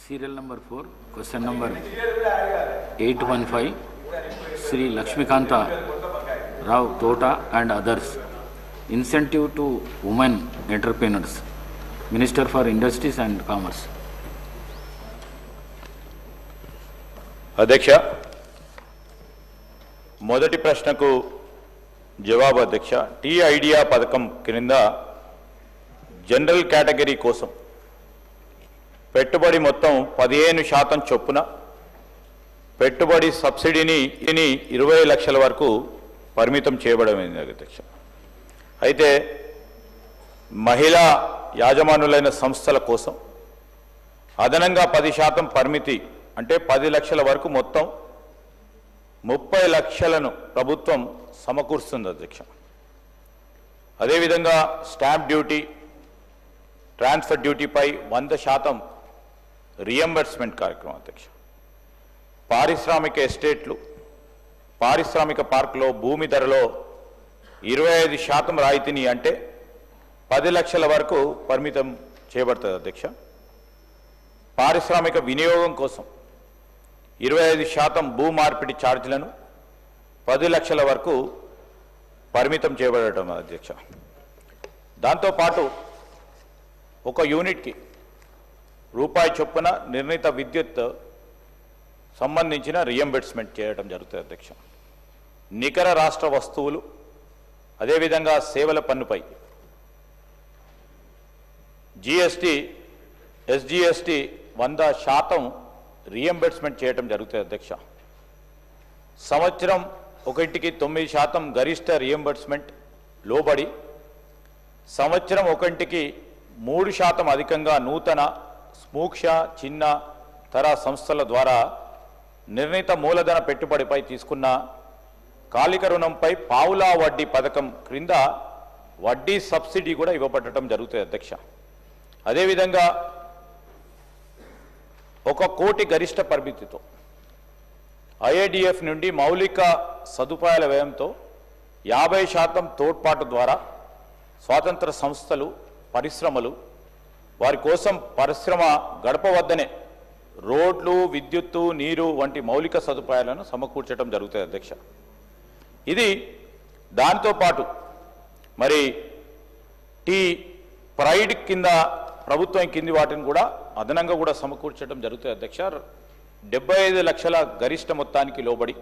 Serial number 4, question number 815, Sri Lakshmikanta Rao Tota and others. Incentive to women entrepreneurs. Minister for Industries and Commerce. అధ్యక్ష, మొదటి ప్రశ్నకు జవాబు అధ్యక్ష. Tea idea పథకం క్రింద జనరల్ కేటగిరీ కోసం పెట్టుబడి మొత్తం 15% చొప్పున పెట్టుబడి సబ్సిడీని 20 లక్షల వరకు పరిమితం చేయబడింది అధ్యక్ష. అయితే మహిళా యాజమానులైన సంస్థల కోసం అదనంగా 10% పరిమితి అంటే 10 లక్షల వరకు మొత్తం 30 లక్షలను ప్రభుత్వం సమకూరుస్తుంది అధ్యక్ష. అదేవిధంగా స్టాంప్ డ్యూటీ, ట్రాన్స్ఫర్ డ్యూటీపై 100% రియంబర్స్మెంట్ కార్యక్రమం అధ్యక్ష. పారిశ్రామిక ఎస్టేట్లు, పారిశ్రామిక పార్కులో భూమి ధరలో 25% రాయితీని అంటే 10 లక్షల వరకు పరిమితం చేయబడుతుంది అధ్యక్ష. పారిశ్రామిక వినియోగం కోసం 25% భూ మార్పిడి ఛార్జీలను 10 లక్షల వరకు పరిమితం చేయబడటం అధ్యక్ష. దాంతోపాటు ఒక యూనిట్కి రూపాయి చొప్పున నిర్ణీత విద్యుత్ సంబంధించిన రియంబర్స్మెంట్ చేయడం జరుగుతుంది అధ్యక్ష. నికర రాష్ట్ర వస్తువులు అదేవిధంగా సేవల పన్నుపై జిఎస్టీ, ఎస్జిఎస్టీ 100% రియంబర్స్మెంట్ చేయడం జరుగుతుంది అధ్యక్ష. సంవత్సరం ఒకటికి 9% గరిష్ట రియంబర్స్మెంట్ లోబడి సంవత్సరం ఒకటికి 3% అధికంగా నూతన సూక్ష్మ చిన్న తర సంస్థల ద్వారా నిర్ణీత మూలధన పెట్టుబడిపై తీసుకున్న కాలిక రుణంపై పావులా వడ్డీ పథకం క్రింద వడ్డీ సబ్సిడీ కూడా ఇవ్వబడటం జరుగుతుంది అధ్యక్ష. అదేవిధంగా 1 కోటి గరిష్ట పరిమితితో ఐఏడిఎఫ్ నుండి మౌలిక సదుపాయాల వ్యయంతో 50% తోడ్పాటు ద్వారా స్వాతంత్ర సంస్థలు, పరిశ్రమలు వారి కోసం పరిశ్రమ గడప వద్దనే రోడ్లు, విద్యుత్తు, నీరు వంటి మౌలిక సదుపాయాలను సమకూర్చడం జరుగుతుంది అధ్యక్ష. ఇది దాంతోపాటు మరి టీ ప్రైడ్ కింద ప్రభుత్వం కింది వాటిని కూడా అదనంగా కూడా సమకూర్చడం జరుగుతుంది అధ్యక్ష. 75 లక్షల గరిష్ట మొత్తానికి లోబడి